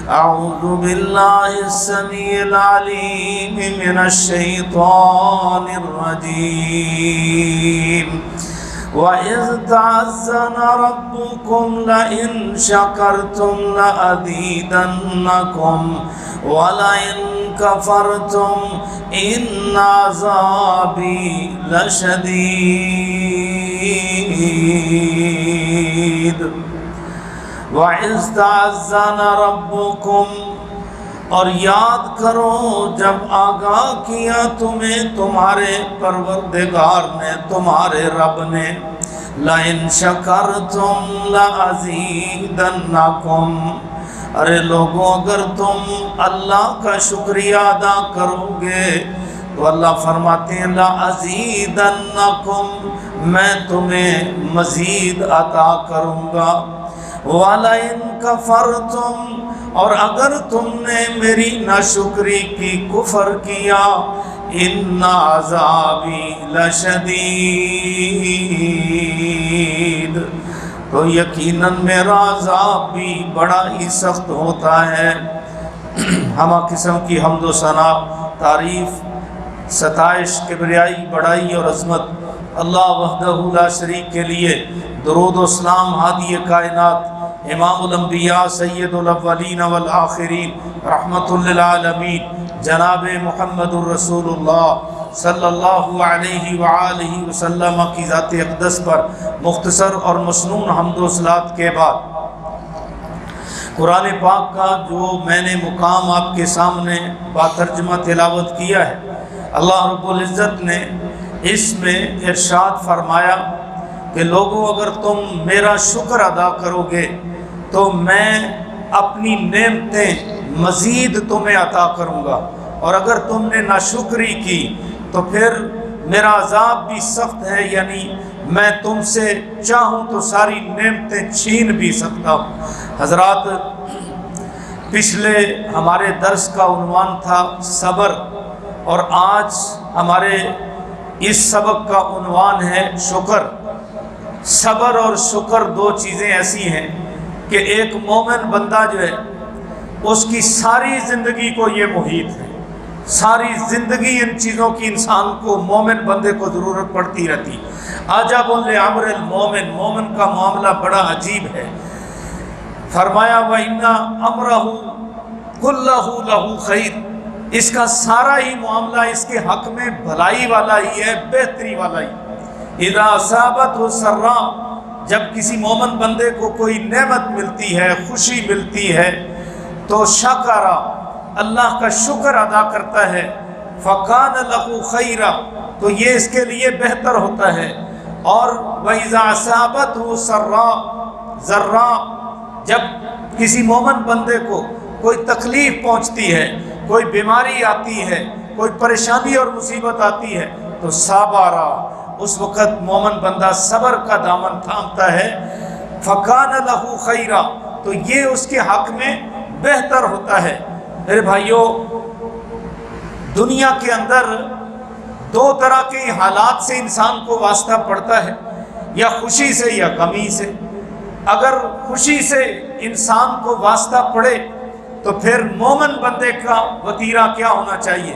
أعوذ بالله السميع العليم من الشيطان الرجيم وَإِذْ تَعَذَّنَ رَبُّكُمْ لَئِنْ شَكَرْتُمْ لَأَزِيدَنَّكُمْ وَلَئِنْ كَفَرْتُمْ إِنَّ عَذَابِي لَشَدِيدٌ وَإِذْ تَعَذَّنَ رَبُّكُمْ، اور یاد کرو جب آگاہ کیا تمہیں تمہارے پروردگار نے، تمہارے رب نے، لَإِن شَكَرْتُمْ لَأَزِيدَنَّكُمْ، ارے لوگوں اگر تم اللہ کا شکریہ ادا کرو گے تو اللہ فرماتے ہیں لَأَزِيدَنَّكُمْ، میں تمہیں مزید عطا کروں گا، وَلَئِن كَفَرْتُمْ، اور اگر تم نے میری ناشکری کی، کفر کیا، ان عذابی لشدید، تو یقیناً میرا عذاب بھی بڑا ہی سخت ہوتا ہے۔ ہمہ قسم کی حمد و ثنا، تعریف، ستائش، کبریائی، بڑائی اور عظمت اللہ وحدہ لا شریک کے لیے۔ درود و سلام ہادی کائنات، امام الانبیاء، سید الاولین والآخرین، رحمت للعالمین، جناب محمد الرسول اللہ صلی اللہ علیہ وآلہ وسلم کی ذات اقدس پر مختصر اور مسنون حمد و صلات کے بعد قرآن پاک کا جو میں نے مقام آپ کے سامنے باترجمہ تلاوت کیا ہے، اللہ رب العزت نے اس میں ارشاد فرمایا کہ لوگوں اگر تم میرا شکر ادا کرو گے تو میں اپنی نعمتیں مزید تمہیں عطا کروں گا، اور اگر تم نے ناشکری کی تو پھر میرا عذاب بھی سخت ہے، یعنی میں تم سے چاہوں تو ساری نعمتیں چھین بھی سکتا ہوں۔ حضرات، پچھلے ہمارے درس کا عنوان تھا صبر، اور آج ہمارے اس سبق کا عنوان ہے شکر۔ صبر اور شکر دو چیزیں ایسی ہیں کہ ایک مومن بندہ جو ہے اس کی ساری زندگی کو یہ محیط ہے، ساری زندگی ان چیزوں کی انسان کو، مومن بندے کو ضرورت پڑتی رہتی۔ عجب لامر المومن، مومن کا معاملہ بڑا عجیب ہے۔ فرمایا وَإِنَّ أَمْرَهُ كُلَّهُ لَهُ خَيْرٌ، اس کا سارا ہی معاملہ اس کے حق میں بھلائی والا ہی ہے، بہتری والا ہی۔ اِذَا أَصَابَتْهُ سَرًّا، جب کسی مومن بندے کو کوئی نعمت ملتی ہے، خوشی ملتی ہے، تو شکر، اللہ کا شکر ادا کرتا ہے، فَكَانَ لَهُ خَيْرًا، تو یہ اس کے لیے بہتر ہوتا ہے۔ اور وَإِذَا أَصَابَتْهُ ضَرًّا، جب کسی مومن بندے کو کوئی تکلیف پہنچتی ہے، کوئی بیماری آتی ہے، کوئی پریشانی اور مصیبت آتی ہے، تو صبر، اس وقت مومن بندہ صبر کا دامن تھامتا ہے، فَكَانَ لَهُ خَيْرًا، تو یہ اس کے حق میں بہتر ہوتا ہے۔ میرے بھائیوں، دنیا کے اندر دو طرح کے حالات سے انسان کو واسطہ پڑتا ہے، یا خوشی سے یا غمی سے۔ اگر خوشی سے انسان کو واسطہ پڑے تو پھر مومن بندے کا وتیرہ کیا ہونا چاہیے،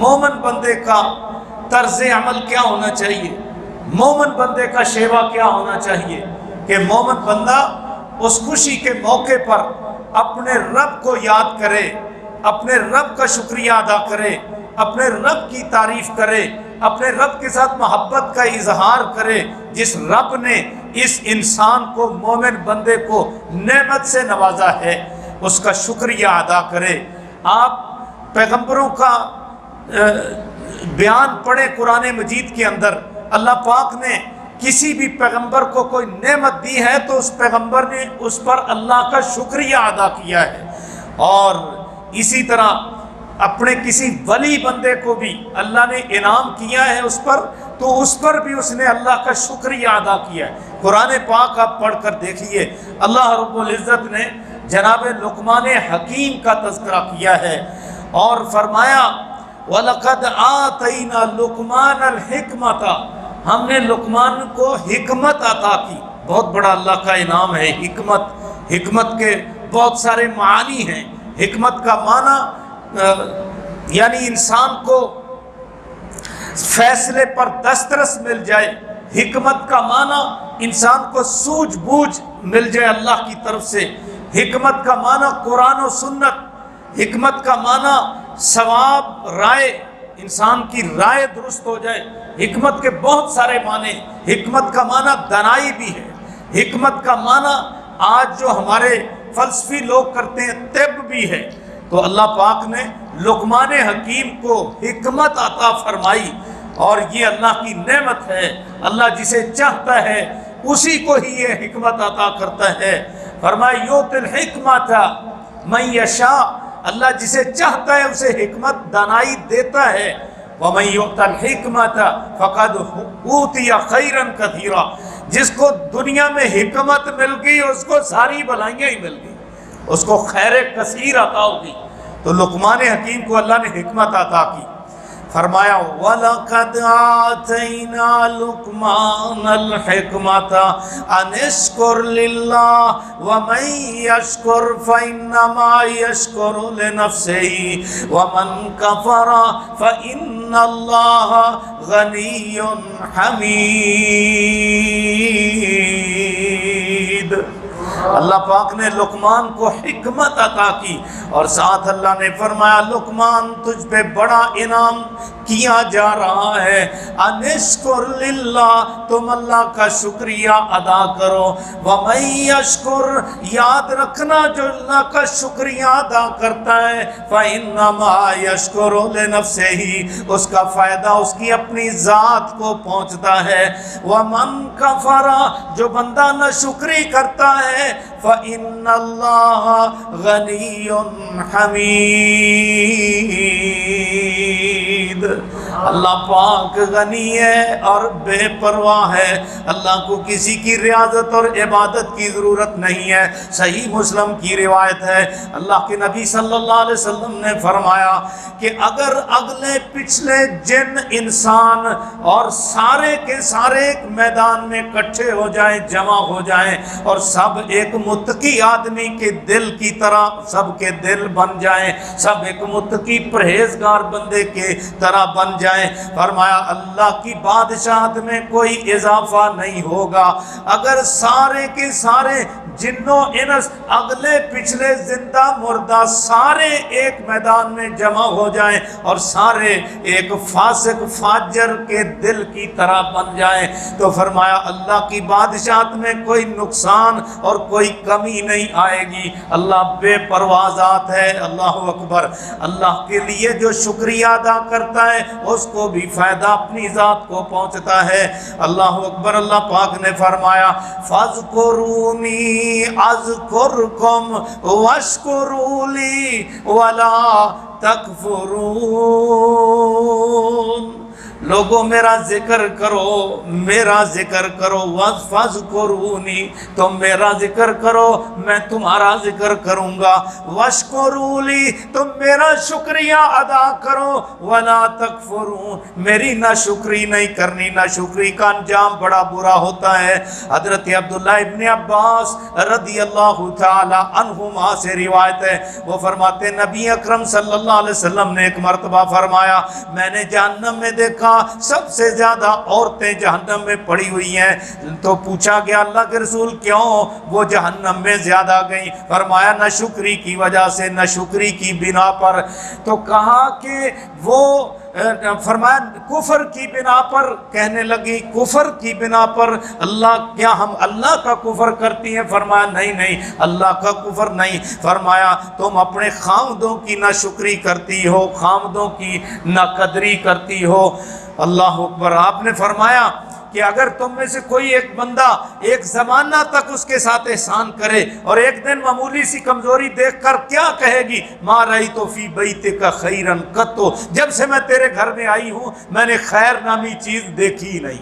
مومن بندے کا طرز عمل کیا ہونا چاہیے، مومن بندے کا شیوا کیا ہونا چاہیے کہ مومن بندہ اس خوشی کے موقع پر اپنے رب کو یاد کرے، اپنے رب کا شکریہ ادا کرے، اپنے رب کی تعریف کرے، اپنے رب کے ساتھ محبت کا اظہار کرے، جس رب نے اس انسان کو، مومن بندے کو نعمت سے نوازا ہے، اس کا شکریہ ادا کرے۔ آپ پیغمبروں کا بیان پڑھیں قرآن مجید کے اندر، اللہ پاک نے کسی بھی پیغمبر کو کوئی نعمت دی ہے تو اس پیغمبر نے اس پر اللہ کا شکریہ ادا کیا ہے، اور اسی طرح اپنے کسی ولی بندے کو بھی اللہ نے انعام کیا ہے اس پر، تو اس پر بھی اس نے اللہ کا شکریہ ادا کیا ہے۔ قرآن پاک آپ پڑھ کر دیکھیے، اللہ رب العزت نے جناب لقمان حکیم کا تذکرہ کیا ہے اور فرمایا وَلَقَدْ آتَيْنَا لُقْمَانَ الْحِكْمَةَ، ہم نے لقمان کو حکمت عطا کی۔ بہت بڑا اللہ کا انعام ہے حکمت۔ حکمت کے بہت سارے معانی ہیں، حکمت کا معنی یعنی انسان کو فیصلے پر دسترس مل جائے، حکمت کا معنی انسان کو سوجھ بوجھ مل جائے اللہ کی طرف سے، حکمت کا معنی قرآن و سنت، حکمت کا معنی ثواب رائے، انسان کی رائے درست ہو جائے۔ حکمت کے بہت سارے معنی، حکمت کا معنی دانائی بھی ہے، حکمت کا معنی آج جو ہمارے فلسفی لوگ کرتے ہیں طب بھی ہے۔ تو اللہ پاک نے لقمان حکیم کو حکمت عطا فرمائی، اور یہ اللہ کی نعمت ہے۔ اللہ جسے چاہتا ہے اسی کو ہی یہ حکمت عطا کرتا ہے۔ فرمایا یؤتی الحکمۃ من یشاء، اللہ جسے چاہتا ہے اسے حکمت دانائی دیتا ہے۔ وَمَن يُؤْتَ الْحِكْمَةَ فَقَدْ أُوتِيَ خَيْرًا كَثِيرًا، جس کو دنیا میں حکمت مل گئی اس کو ساری بھلائیاں ہی مل گئی، اس کو خیر کثیر عطا ہوگی۔ تو لقمان حکیم کو اللہ نے حکمت عطا کی۔ فرمایا وَلَقَدْ آتَيْنَا لُقْمَانَ الْحِكْمَةَ أَنِ اشْكُرْ لِلَّهِ وَمَن يَشْكُرْ فَإِنَّمَا يَشْكُرُ لِنَفْسِهِ وَمَن كَفَرَ فَإِنَّ اللَّهَ غَنِيٌّ حَمِيدٌ۔ اللہ پاک نے لقمان کو حکمت عطا کی، اور ساتھ اللہ نے فرمایا لقمان تجھ پہ بڑا انعام کیا جا رہا ہے، انشکر للہ، تم اللہ کا شکریہ ادا کرو، وَمَن یشکر، یاد رکھنا جو اللہ کا شکریہ ادا کرتا ہے، فَإِنَّمَا یشکر لِنَفْسِهِ، اس کا فائدہ اس کی اپنی ذات کو پہنچتا ہے، وَمَن کفر، جو بندہ ناشکری کرتا ہے، فَإِنَّ اللَّهَ غَنِيٌّ حَمِيدٌ، اللہ پاک غنی ہے اور بے پرواہ ہے، اللہ کو کسی کی ریاضت اور عبادت کی ضرورت نہیں ہے۔ صحیح مسلم کی روایت ہے، اللہ کے نبی صلی اللہ علیہ وسلم نے فرمایا کہ اگر اگلے پچھلے جن انسان اور سارے کے سارے ایک میدان میں اکٹھے ہو جائیں، جمع ہو جائیں، اور سب ایک متقی آدمی کے دل کی طرح سب کے دل بن جائیں، سب ایک متقی پرہیزگار بندے کے طرح بن جائیں، فرمایا اللہ کی بادشاہت میں کوئی اضافہ نہیں ہوگا۔ اگر سارے کے سارے جنوں انس، اگلے پچھلے زندہ مردہ سارے ایک میدان میں جمع ہو جائیں اور سارے ایک فاسق فاجر کے دل کی طرح بن جائیں، تو فرمایا اللہ کی بادشاہت میں کوئی نقصان اور کوئی کمی نہیں آئے گی۔ اللہ بے پرواہ ذات ہے۔ اللہ اکبر۔ اللہ کے لیے جو شکریہ ادا کرتا ہے اس کو بھی فائدہ اپنی ذات کو پہنچتا ہے۔ اللہ اکبر۔ اللہ پاک نے فرمایا فَاذْكُرُونِي أَذْكُرْكُمْ وَاشْكُرُوا لِي وَلَا تَكْفُرُونَ، لوگوں میرا ذکر کرو، میرا ذکر کرو، وَاذْكُرُونِی، تم میرا ذکر کرو میں تمہارا ذکر کروں گا، وَاشْكُرُوا لِی، تم میرا شکریہ ادا کرو، وَلَا تَکْفُرُونَ، میری ناشکری نہیں کرنی۔ ناشکری کا انجام بڑا برا ہوتا ہے۔ حضرت عبداللہ ابن عباس رضی اللہ تعالی عنہما سے روایت ہے، وہ فرماتے نبی اکرم صلی اللہ علیہ وسلم نے ایک مرتبہ فرمایا میں نے جہنم میں دیکھا سب سے زیادہ عورتیں جہنم میں پڑی ہوئی ہیں، تو پوچھا گیا اللہ کے رسول کیوں وہ جہنم میں زیادہ گئیں؟ فرمایا ناشکری کی وجہ سے، ناشکری کی بنا پر۔ تو کہا کہ وہ فرمایا کفر کی بنا پر، کہنے لگی کفر کی بنا پر، اللہ کیا ہم اللہ کا کفر کرتی ہیں؟ فرمایا نہیں نہیں، اللہ کا کفر نہیں۔ فرمایا تم اپنے خامدوں کی ناشکری کرتی ہو، خامدوں کی ناقدری کرتی ہو۔ اللہ اکبر۔ آپ نے فرمایا کہ اگر تم میں سے کوئی ایک بندہ ایک زمانہ تک اس کے ساتھ احسان کرے اور ایک دن معمولی سی کمزوری دیکھ کر کیا کہے گی؟ ما رأیت فی بیتک خیرا قط، جب سے میں تیرے گھر میں آئی ہوں میں نے خیر نامی چیز دیکھی ہی نہیں،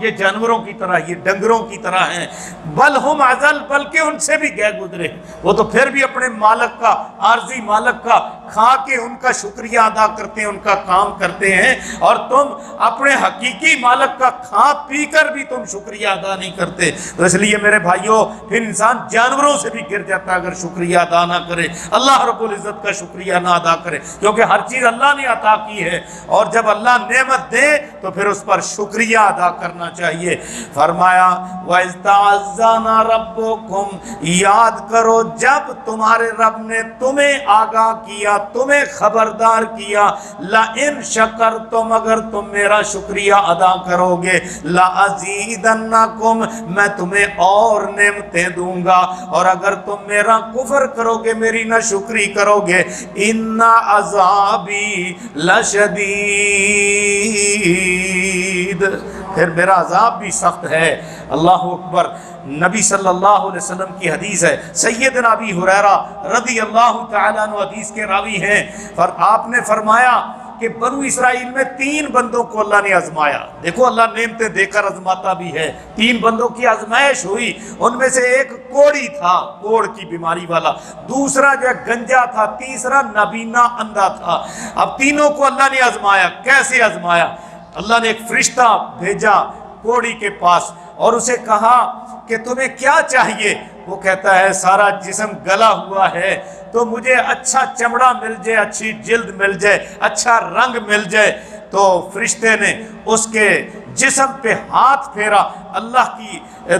یہ جانوروں کی طرح، یہ ڈنگروں کی طرح ہیں، بل ہم اضل، بلکہ ان سے بھی گئے گزرے، وہ تو پھر بھی اپنے مالک کا، عارضی مالک کا کھا کے ان کا شکریہ ادا کرتے ہیں، ان کا کام کرتے ہیں، اور تم اپنے حقیقی مالک کا کھا پی کر بھی تم شکریہ ادا نہیں کرتے۔ تو اس لیے میرے بھائیوں پھر انسان جانوروں سے بھی گر جاتا ہے اگر شکریہ ادا نہ کرے، اللہ رب العزت کا شکریہ نہ ادا کرے، کیونکہ ہر چیز اللہ نے عطا کی ہے، اور جب اللہ نعمت دے تو پھر اس پر شکریہ ادا کرنا چاہیے۔ فرمایا وَإِذْ تَعَذَّنَ رَبُّكُمْ، یاد کرو جب تمہارے رب نے تمہیں آگاہ کیا، تمہیں خبردار کیا، لَإِن شَكَرْتُمْ، اگر تم میرا شکریہ ادا کرو گے، لَأَزِيدَنَّكُمْ، میں تمہیں اور نعمتیں دوں گا، اور اگر تم میرا کفر کرو گے، میری ناشکری کرو گے، اِنَّ عَذَابِي لَشَدِيدٌ، پھر میرا عذاب بھی سخت ہے۔ اللہ اکبر۔ نبی صلی اللہ علیہ وسلم کی حدیث ہے، سیدنا ابی ہریرہ رضی اللہ تعالیٰ عنہ حدیث کے راوی ہیں، اور آپ نے فرمایا کہ بنو اسرائیل میں 3 بندوں کو اللہ نے آزمایا۔ دیکھو اللہ نعمتیں دے کر آزماتا بھی ہے۔ 3 بندوں کی آزمائش ہوئی، ان میں سے ایک کوڑی تھا، کوڑ کی بیماری والا، دوسرا جو ہے گنجا تھا، تیسرا نابینا اندھا تھا۔ اب تینوں کو اللہ نے آزمایا۔ کیسے آزمایا؟ اللہ نے ایک فرشتہ بھیجا کوڑی کے پاس اور اسے کہا کہ تمہیں کیا چاہیے؟ وہ کہتا ہے سارا جسم گلا ہوا ہے، تو مجھے اچھا چمڑا مل جائے، اچھی جلد مل جائے، اچھا رنگ مل جائے۔ تو فرشتے نے اس کے جسم پہ ہاتھ پھیرا، اللہ کی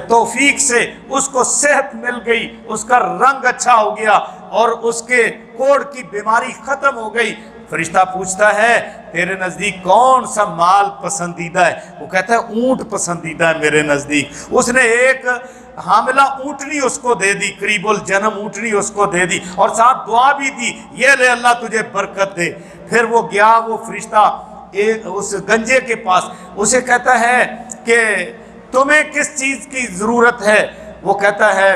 توفیق سے اس کو صحت مل گئی، اس کا رنگ اچھا ہو گیا، اور اس کے کوڑ کی بیماری ختم ہو گئی۔ فرشتہ پوچھتا ہے تیرے نزدیک کون سا مال پسندیدہ ہے؟ وہ کہتا ہے اونٹ پسندیدہ ہے میرے نزدیک۔ اس نے ایک حاملہ اونٹنی اس کو دے دی، قریب الجنم اونٹنی اس کو دے دی، اور ساتھ دعا بھی دی، یہ لے اللہ تجھے برکت دے۔ پھر وہ گیا، وہ فرشتہ اس گنجے کے پاس، اسے کہتا ہے کہ تمہیں کس چیز کی ضرورت ہے؟ وہ کہتا ہے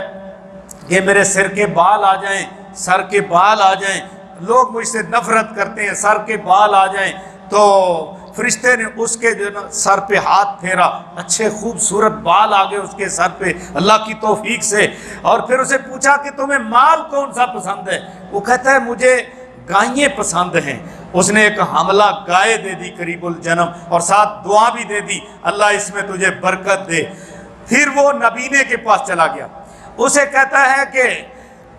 کہ میرے سر کے بال آ جائیں، سر کے بال آ جائیں، لوگ مجھ سے نفرت کرتے ہیں، سر کے بال آ جائیں۔ تو فرشتے نے اس کے جو نا سر پہ ہاتھ پھیرا، اچھے خوبصورت بال آ گئے اس کے سر پہ اللہ کی توفیق سے۔ اور پھر اسے پوچھا کہ تمہیں مال کون سا پسند ہے؟ وہ کہتا ہے مجھے گائیں پسند ہیں۔ اس نے ایک حاملہ گائے دے دی قریب الجنم، اور ساتھ دعا بھی دے دی اللہ اس میں تجھے برکت دے۔ پھر وہ نبینے کے پاس چلا گیا، اسے کہتا ہے کہ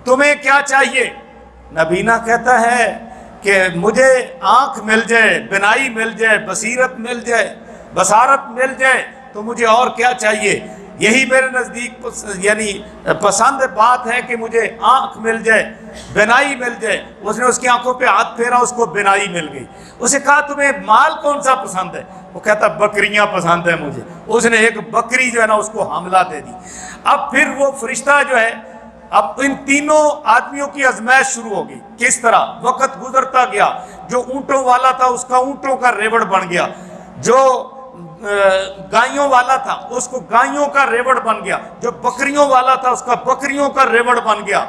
تمہیں کیا چاہیے؟ نبینا کہتا ہے کہ مجھے آنکھ مل جائے، بینائی مل جائے، بصیرت مل جائے، بصارت مل جائے، تو مجھے اور کیا چاہیے؟ یہی میرے نزدیک یعنی پسند بات ہے کہ مجھے آنکھ مل جائے، بینائی مل جائے۔ اس نے اس کی آنکھوں پہ ہاتھ پھیرا، اس کو بینائی مل گئی۔ اسے کہا تمہیں مال کون سا پسند ہے؟ وہ کہتا بکریاں پسند ہے مجھے۔ اس نے ایک بکری جو ہے نا اس کو حاملہ دے دی۔ اب پھر وہ فرشتہ جو ہے، اب ان تینوں آدمیوں کی آزمائش شروع ہوگی۔ کس طرح وقت گزرتا گیا، جو اونٹوں والا تھا اس کا اونٹوں کا ریوڑ بن گیا، جو گائیوں والا تھا اس کو گائیوں کا ریوڑ بن گیا، جو بکریوں والا تھا اس کا بکریوں کا ریوڑ بن گیا۔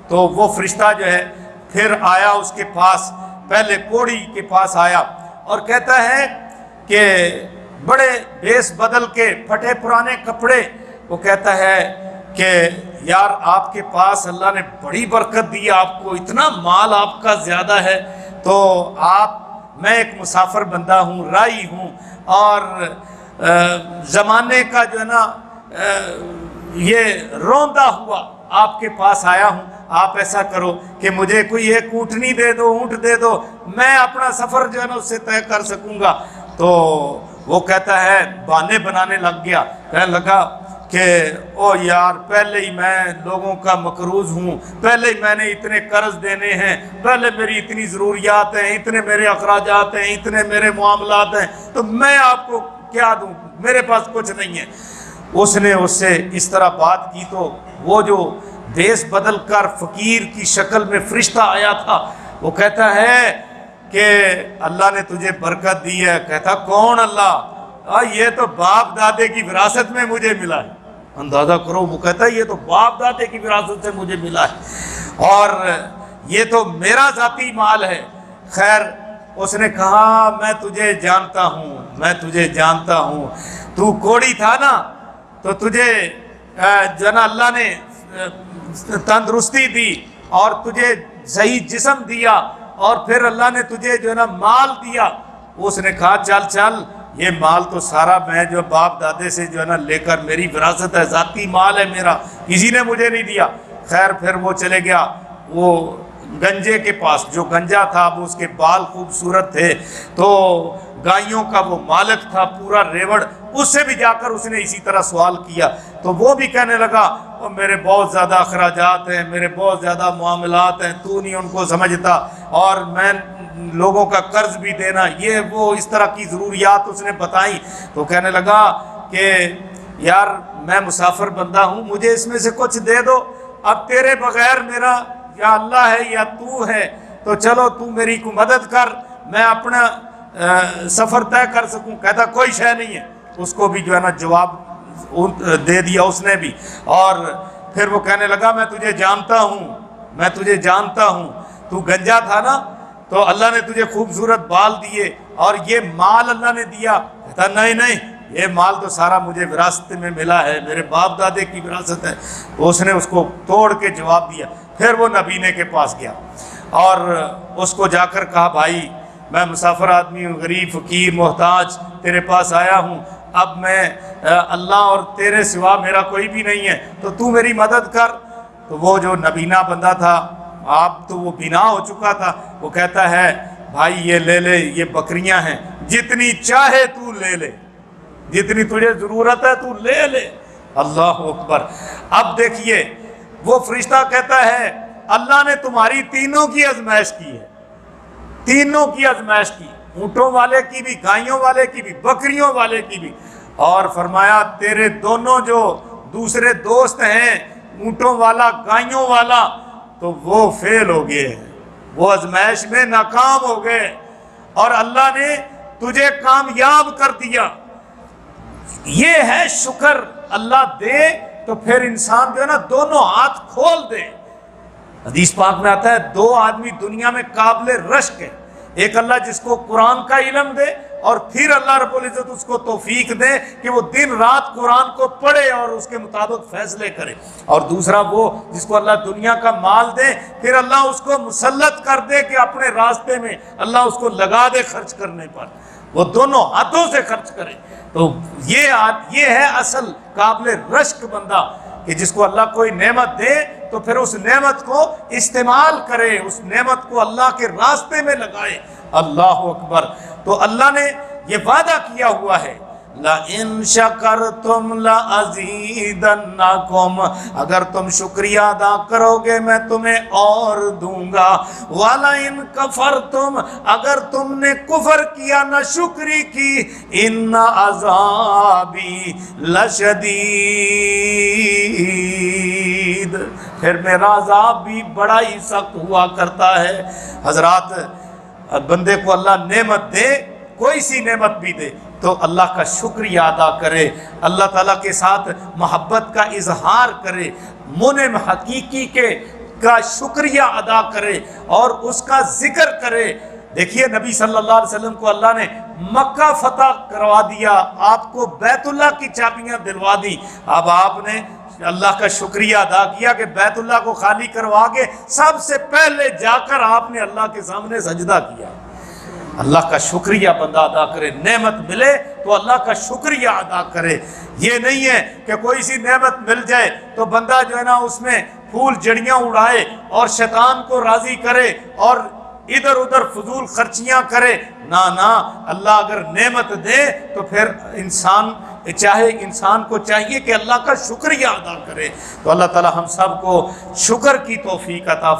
تو وہ فرشتہ جو ہے پھر آیا اس کے پاس، پہلے کوڑی کے پاس آیا اور کہتا ہے کہ بڑے بیس بدل کے پھٹے پرانے کپڑے، وہ کہتا ہے کہ یار آپ کے پاس اللہ نے بڑی برکت دی، آپ کو اتنا مال آپ کا زیادہ ہے، تو میں ایک مسافر بندہ ہوں، رائی ہوں، اور زمانے کا جو ہے نا یہ روندا ہوا آپ کے پاس آیا ہوں۔ آپ ایسا کرو کہ مجھے کوئی ایک اونٹنی دے دو، اونٹ دے دو، میں اپنا سفر جو ہے نا اس سے طے کر سکوں گا۔ تو وہ کہتا ہے بہانے بنانے لگ گیا، کہنے لگا کہ او یار پہلے ہی میں لوگوں کا مقروض ہوں، پہلے ہی میں نے اتنے قرض دینے ہیں، پہلے میری اتنی ضروریات ہیں، اتنے میرے اخراجات ہیں، اتنے میرے معاملات ہیں، تو میں آپ کو کیا دوں، میرے پاس کچھ نہیں ہے۔ اس نے اس سے اس طرح بات کی تو وہ جو دیس بدل کر فقیر کی شکل میں فرشتہ آیا تھا وہ کہتا ہے کہ اللہ نے تجھے برکت دی ہے۔ کہتا کون اللہ؟ یہ تو باپ دادے کی وراثت میں مجھے ملا ہے۔ اندازہ کرو، وہ کہتا ہے یہ تو باپ دادے کی وراثت سے مجھے ملا ہے اور یہ تو میرا ذاتی مال ہے۔ خیر اس نے کہا میں تجھے جانتا ہوں، میں تجھے جانتا ہوں، تو کوڑی تھا نا تو تجھے جو ہے نا اللہ نے تندرستی دی اور تجھے صحیح جسم دیا، اور پھر اللہ نے تجھے جو ہے نا مال دیا۔ اس نے کہا چل چل، یہ مال تو سارا میں جو باپ دادے سے جو ہے نا لے کر، میری وراثت ہے، ذاتی مال ہے میرا، کسی نے مجھے نہیں دیا۔ خیر پھر وہ چلے گیا وہ گنجے کے پاس، جو گنجا تھا وہ اس کے بال خوبصورت تھے، تو گائیوں کا وہ مالک تھا پورا ریوڑ، اس سے بھی جا کر اس نے اسی طرح سوال کیا، تو وہ بھی کہنے لگا میرے بہت زیادہ اخراجات ہیں، میرے بہت زیادہ معاملات ہیں، تو نہیں ان کو سمجھتا، اور میں لوگوں کا قرض بھی دینا، یہ وہ اس طرح کی ضروریات اس نے بتائیں۔ تو کہنے لگا کہ یار میں مسافر بندہ ہوں، مجھے اس میں سے کچھ دے دو، اب تیرے بغیر میرا یا اللہ ہے یا تو ہے، تو چلو تو میری کو مدد کر، میں اپنا سفر طے کر سکوں۔ کہتا کوئی شے نہیں ہے، اس کو بھی جو ہے نا جواب دے دیا اس نے بھی، اور پھر وہ کہنے لگا میں تجھے جانتا ہوں، میں تجھے جانتا ہوں، تو گنجا تھا نا تو اللہ نے تجھے خوبصورت بال دیے اور یہ مال اللہ نے دیا۔ کہتا نہیں نہیں، یہ مال تو سارا مجھے وراثت میں ملا ہے، میرے باپ دادے کی وراثت ہے۔ اس نے اس کو توڑ کے جواب دیا۔ پھر وہ نبینے کے پاس گیا اور اس کو جا کر کہا بھائی میں مسافر آدمی ہوں، غریب فقیر محتاج تیرے پاس آیا ہوں، اب میں اللہ اور تیرے سوا میرا کوئی بھی نہیں ہے، تو تو میری مدد کر۔ تو وہ جو نبینا بندہ تھا، آپ تو وہ بینا ہو چکا تھا، وہ کہتا ہے بھائی یہ لے لے، یہ بکریاں ہیں، جتنی چاہے تو لے لے، جتنی تجھے ضرورت ہے تو لے لے۔ اللہ اکبر۔ اب دیکھیے وہ فرشتہ کہتا ہے اللہ نے تمہاری تینوں کی آزمائش کی ہے، تینوں کی آزمائش کی، اونٹوں والے کی بھی، گائیوں والے کی بھی، بکریوں والے کی بھی، اور فرمایا تیرے دونوں جو دوسرے دوست ہیں، اونٹوں والا گائیوں والا، تو وہ فیل ہو گئے ہیں، وہ آزمائش میں ناکام ہو گئے، اور اللہ نے تجھے کامیاب کر دیا۔ یہ ہے شکر، اللہ دے تو پھر انسان جو ہے نا دونوں ہاتھ کھول دے۔ حدیث پاک میں آتا ہے دو آدمی دنیا میں قابل رشک ہے، ایک اللہ جس کو قرآن کا علم دے، اور پھر اللہ رب العزت اس کو توفیق دے کہ وہ دن رات قرآن کو پڑھے اور اس کے مطابق فیصلے کرے، اور دوسرا وہ جس کو اللہ دنیا کا مال دے، پھر اللہ اس کو مسلط کر دے کہ اپنے راستے میں اللہ اس کو لگا دے خرچ کرنے پر، وہ دونوں ہاتھوں سے خرچ کرے۔ تو یہ ہے اصل قابل رشک بندہ، کہ جس کو اللہ کوئی نعمت دے تو پھر اس نعمت کو استعمال کرے، اس نعمت کو اللہ کے راستے میں لگائے۔ اللہ اکبر۔ تو اللہ نے یہ وعدہ کیا ہوا ہے لَإِن شَكَرْتُمْ لَأَزِيدَنَّكُمْ، اگر تم شکریہ ادا کرو گے میں تمہیں اور دوں گا، وَلَئِن كَفَرْتُمْ، اگر تم نے کفر کیا نہ شکری کی، إِنَّ عَذَابِي لَشَدِيدٌ، پھر میرا عذاب بھی بڑا ہی سخت ہوا کرتا ہے۔ حضرات بندے کو اللہ نعمت دے، کوئی سی نعمت بھی دے تو اللہ کا شکریہ ادا کرے، اللہ تعالیٰ کے ساتھ محبت کا اظہار کرے، منعم حقیقی کا شکریہ ادا کرے اور اس کا ذکر کرے۔ دیکھیے نبی صلی اللہ علیہ وسلم کو اللہ نے مکہ فتح کروا دیا، آپ کو بیت اللہ کی چابیاں دلوا دی، اب آپ نے اللہ کا شکریہ ادا کیا کہ بیت اللہ کو خالی کروا کے سب سے پہلے جا کر آپ نے اللہ کے سامنے سجدہ کیا۔ اللہ کا شکریہ بندہ ادا کرے، نعمت ملے تو اللہ کا شکریہ ادا کرے۔ یہ نہیں ہے کہ کوئی سی نعمت مل جائے تو بندہ جو ہے نا اس میں پھول جڑیاں اڑائے اور شیطان کو راضی کرے اور ادھر ادھر فضول خرچیاں کرے۔ نہ اللہ اگر نعمت دے تو پھر انسان کو چاہیے کہ اللہ کا شکریہ ادا کرے۔ تو اللہ تعالی ہم سب کو شکر کی توفیق عطا